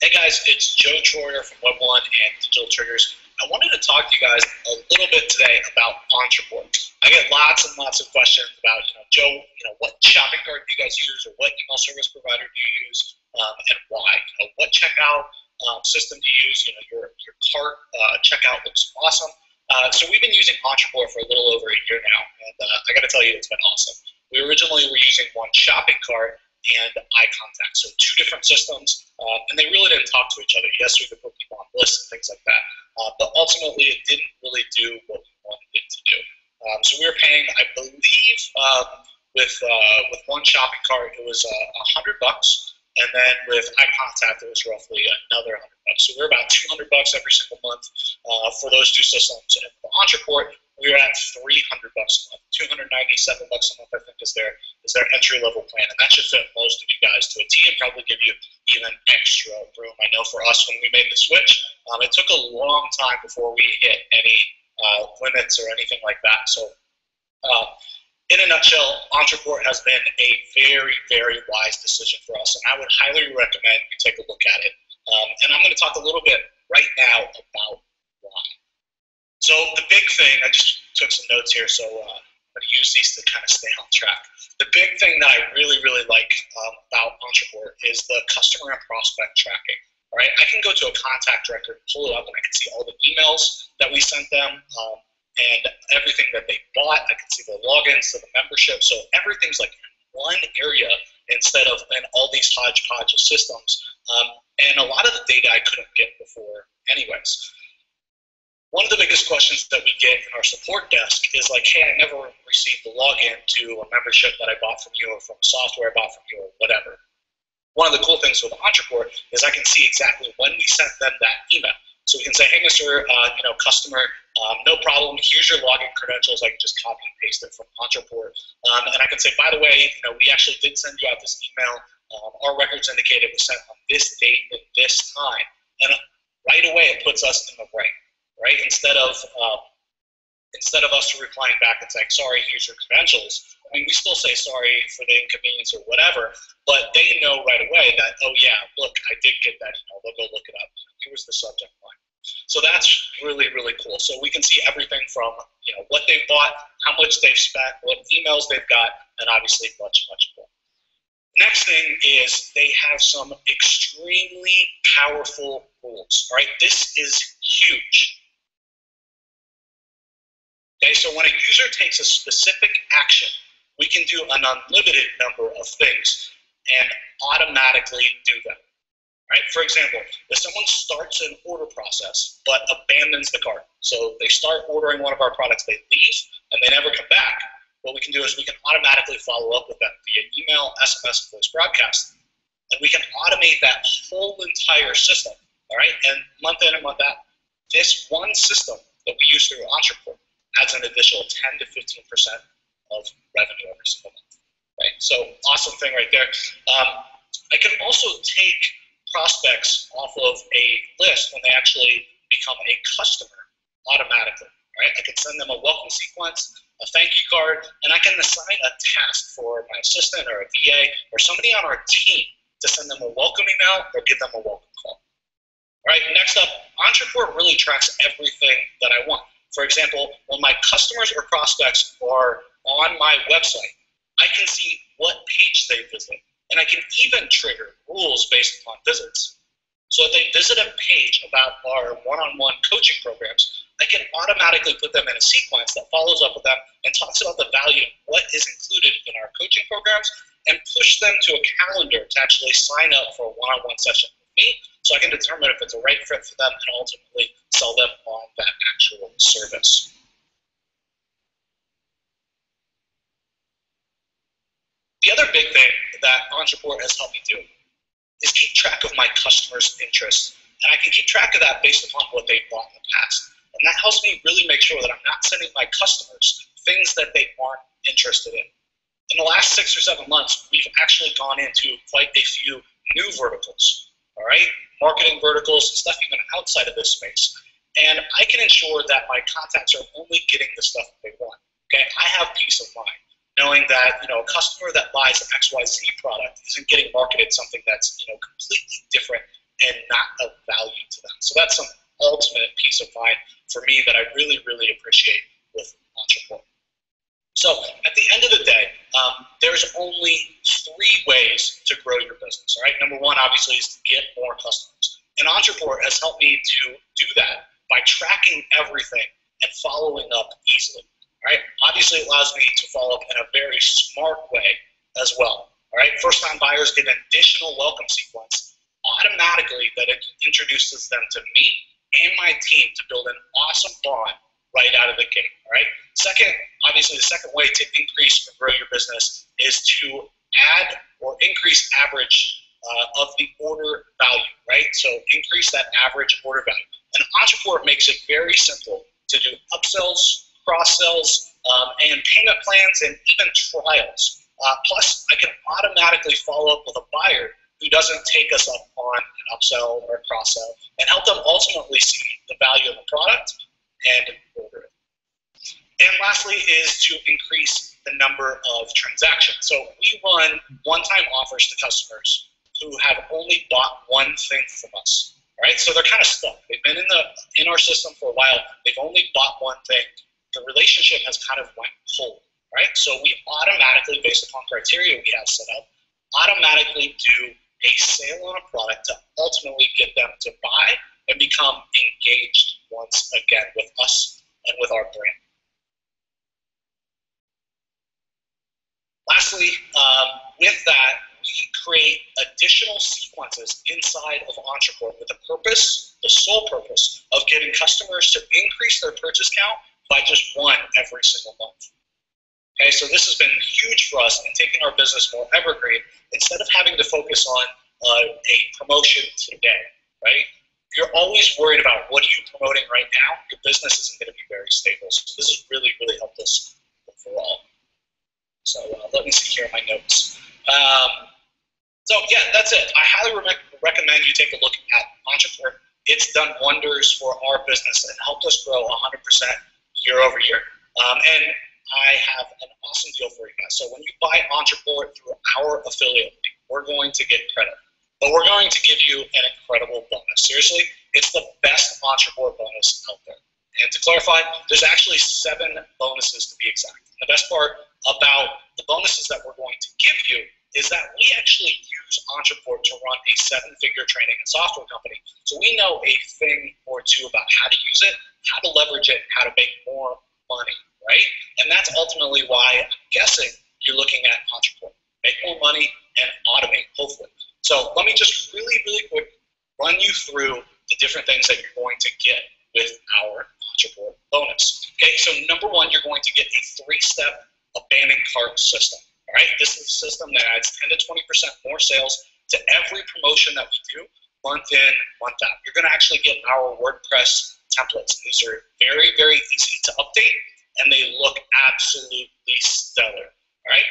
Hey guys, it's Joe Troyer from Web One and Digital Triggers. I wanted to talk to you guys a little bit today about Ontraport. I get lots and lots of questions about, Joe, what shopping cart do you guys use, or what email service provider do you use, and why? What checkout system do you use? Your cart checkout looks awesome. So we've been using Ontraport for a little over a year now, and I got to tell you, it's been awesome. We originally were using one shopping cart and eye contact, so two different systems, and they really didn't talk to each other. Yes, we could put people on lists and things like that, but ultimately it didn't really do what we wanted it to do. So we were paying, I believe, with one shopping cart it was $100, and then with eye contact it was roughly another $100. So we were about $200 every single month for those two systems. And for Ontraport, we were at $300 a month, $297 a month, I think, is their entry level plan, and that should fit most of you guys to a T and probably give you even extra room. I know for us, when we made the switch, it took a long time before we hit any limits or anything like that. So in a nutshell, Ontraport has been a very, very wise decision for us, and I would highly recommend you take a look at it. And I'm going to talk a little bit right now about why. So the big thing, I just took some notes here, so I'm going to use these to kind of stay on track. The big thing that I really, really like about Ontraport is the customer and prospect tracking. All right, I can go to a contact record, pull it up, and I can see all the emails that we sent them and everything that they bought. I can see the logins to the membership, so everything's like in one area instead of in all these hodgepodge of systems. And a lot of the data I couldn't get before anyways. One of the biggest questions that we get in our support desk is like, hey, I never received the login to a membership that I bought from you, or from software I bought from you, or whatever. One of the cool things with Ontraport is I can see exactly when we sent them that email. So we can say, hey, Mr. Customer, no problem. Here's your login credentials. I can just copy and paste it from Ontraport. And I can say, by the way, we actually did send you out this email. Our records indicate it was sent on this date at this time. And right away, it puts us in the right. Right? Instead of us replying back and saying, sorry, here's your credentials, I mean, we still say sorry for the inconvenience or whatever, but they know right away that, oh yeah, look, I did get that email. They'll go look it up. Here's the subject line. So that's really, really cool. So we can see everything from, what they've bought, how much they've spent, what emails they've got, and obviously much, much more. Next thing is they have some extremely powerful rules. All right, this is huge. Okay, so when a user takes a specific action, we can do an unlimited number of things and automatically do them. Right? For example, if someone starts an order process but abandons the cart, so they start ordering one of our products, they leave, and they never come back, what we can do is we can automatically follow up with them via email, SMS, voice broadcast, and we can automate that whole entire system. All right, and month in and month out, this one system that we use through Ontraport adds an additional 10 to 15% of revenue every single month. Right? So awesome thing right there. I can also take prospects off of a list when they actually become a customer automatically. Right? I can send them a welcome sequence, a thank you card, and I can assign a task for my assistant or a VA or somebody on our team to send them a welcome email or give them a welcome call. All right, next up, Ontraport really tracks everything that I want. For example, when my customers or prospects are on my website, I can see what page they visit, and I can even trigger rules based upon visits. So if they visit a page about our one-on-one coaching programs, I can automatically put them in a sequence that follows up with them and talks about the value of what is included in our coaching programs, and push them to a calendar to actually sign up for a one-on-one session with me, so I can determine if it's a right fit for them and ultimately sell them on that actual service. The other big thing that Ontraport has helped me do is keep track of my customers' interests, and I can keep track of that based upon what they've bought in the past. And that helps me really make sure that I'm not sending my customers things that they aren't interested in. In the last 6 or 7 months, we've actually gone into quite a few new verticals, all right? Marketing verticals, stuff even outside of this space. And I can ensure that my contacts are only getting the stuff they want, okay? I have peace of mind knowing that, a customer that buys an XYZ product isn't getting marketed something that's, completely different and not of value to them. So that's some ultimate peace of mind for me that I really, really appreciate with Ontraport. So at the end of the day, there's only 3 ways to grow your business. All right, number 1 obviously is to get more customers, and Ontraport has helped me to do that by tracking everything and following up easily. All right, obviously it allows me to follow up in a very smart way as well. All right, first-time buyers get an additional welcome sequence automatically that it introduces them to me and my team to build an awesome bond right out of the gate. All right. Second, obviously, the second way to increase or grow your business is to add or increase average of the order value. Right. So increase that average order value. And Ontraport makes it very simple to do upsells, cross sells, and payment plans, and even trials. Plus, I can automatically follow up with a buyer who doesn't take us up on an upsell or a cross-sell, and help them ultimately see the value of the product and order it. And lastly is to increase the number of transactions. So we run one-time offers to customers who have only bought one thing from us. Right? So they're kind of stuck. They've been in our system for a while. They've only bought one thing. The relationship has kind of went cold. Right? So we automatically, based upon criteria we have set up, automatically do a sale on a product to ultimately get them to buy and become engaged once again with us and with our brand. Lastly, with that, we create additional sequences inside of Ontraport with the purpose, the sole purpose, of getting customers to increase their purchase count by just 1 every single month. Okay, so this has been huge for us in taking our business more evergreen instead of having to focus on a promotion today, right? You're always worried about what are you promoting right now. Your business isn't going to be very stable. So this has really, really helped us overall. So let me see here in my notes. So yeah, that's it. I highly recommend you take a look at Ontraport. It's done wonders for our business and helped us grow 100% year over year. And I have an awesome deal for you guys. So when you buy Ontraport through our affiliate link, we're going to get credit. But we're going to give you an incredible bonus. Seriously, it's the best Ontraport bonus out there. And to clarify, there's actually 7 bonuses to be exact. And the best part about the bonuses that we're going to give you is that we actually use Ontraport to run a 7-figure training and software company. So we know a thing or two about how to use it, how to leverage it, how to make more money. Right? And that's ultimately why I'm guessing you're looking at Ontraport. Make more money and automate, hopefully. So let me just really, really quick run you through the different things that you're going to get with our Ontraport bonus. Okay, so number 1, you're going to get a 3-step abandoned cart system. All right, this is a system that adds 10 to 20% more sales to every promotion that we do, month in, month out. You're going to actually get our WordPress templates. These are very, very easy to update, and they look absolutely stellar. All right.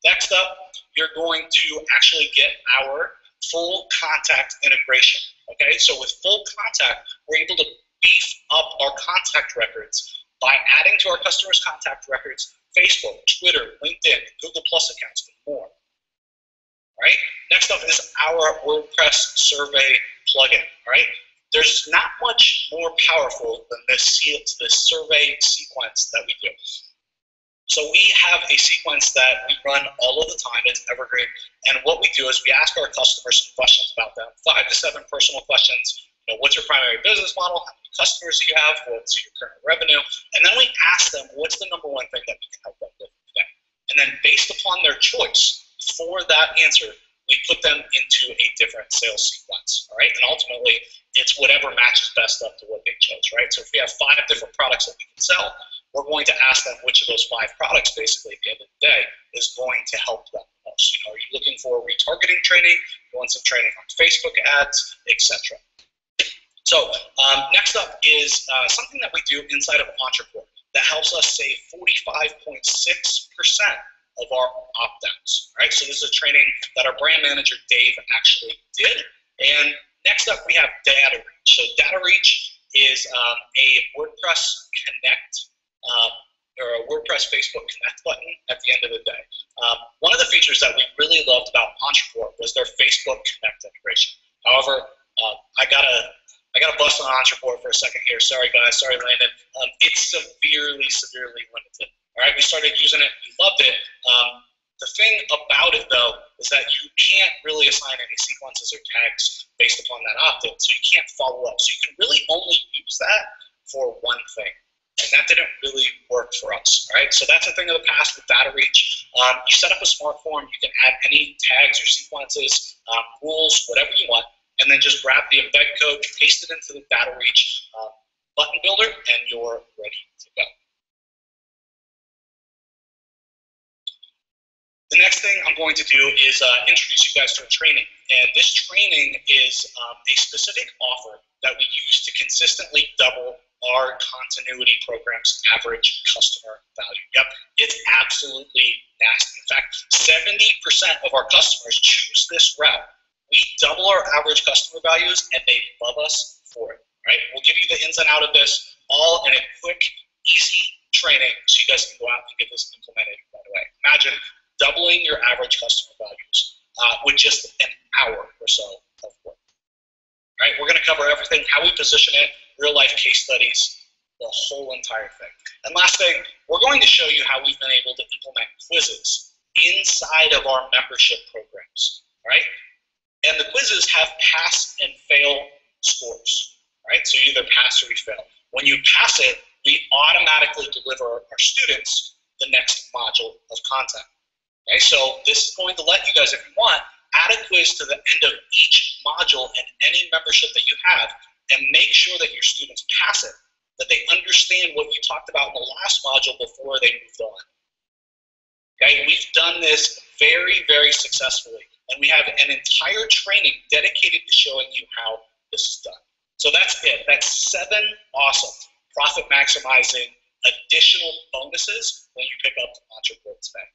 Next up, you're going to actually get our full contact integration. Okay. So with full contact, we're able to beef up our contact records by adding to our customers' contact records Facebook, Twitter, LinkedIn, Google Plus accounts, and more. All right. Next up is our WordPress survey plugin. All right. There's not much more powerful than this survey sequence that we do. So we have a sequence that we run all of the time. It's evergreen. And what we do is we ask our customers some questions about them, 5 to 7 personal questions. You know, what's your primary business model? How many customers do you have? What's your current revenue? And then we ask them, what's the number 1 thing that we can help them with today? And then based upon their choice for that answer, we put them into a different sales sequence, all right? And ultimately, it's whatever matches best up to what they chose, right? So if we have 5 different products that we can sell, we're going to ask them which of those 5 products, basically, at the end of the day, is going to help them most. You know, are you looking for retargeting training? You want some training on Facebook ads, etc. So next up is something that we do inside of Ontraport that helps us save 45.6% of our opt-outs. Right? So this is a training that our brand manager, Dave, actually did. And next up, we have Data Reach. So Data Reach is a WordPress Connect or a WordPress Facebook Connect button at the end of the day. One of the features that we really loved about Ontraport was their Facebook Connect integration. However, lost on Ontraport for a second here. Sorry, guys. Sorry, Landon. It's severely, severely limited. All right, we started using it. We loved it. The thing about it, though, is that you can't really assign any sequences or tags based upon that opt-in, so you can't follow up. So you can really only use that for one thing, and that didn't really work for us, right? So that's a thing of the past with data reach. You set up a smart form, you can add any tags or sequences, rules, whatever you want, and then just grab the embed code, paste it into the data reach button builder, and you're ready to go. The next thing I'm going to do is introduce you guys to a training. And this training is a specific offer that we use to consistently double our continuity program's average customer value. Yep, it's absolutely nasty. In fact, 70% of our customers choose this route. We double our average customer values, and they love us for it. Right? We'll give you the ins and outs of this all in a quick, easy training so you guys can go out and get this implemented right away. Imagine doubling your average customer values with just an hour or so of work. All right, we're going to cover everything, how we position it, real-life case studies, the whole entire thing. And last thing, we're going to show you how we've been able to implement quizzes inside of our membership programs. All right, and the quizzes have pass and fail scores. All right, so you either pass or you fail. When you pass it, we automatically deliver our students the next module of content. Okay, so this is going to let you guys, if you want, add a quiz to the end of each module and any membership that you have, and make sure that your students pass it, that they understand what you talked about in the last module before they moved on. Okay, we've done this very, very successfully, and we have an entire training dedicated to showing you how this is done. So that's it. That's 7 awesome profit maximizing additional bonuses when you pick up Ontraport today.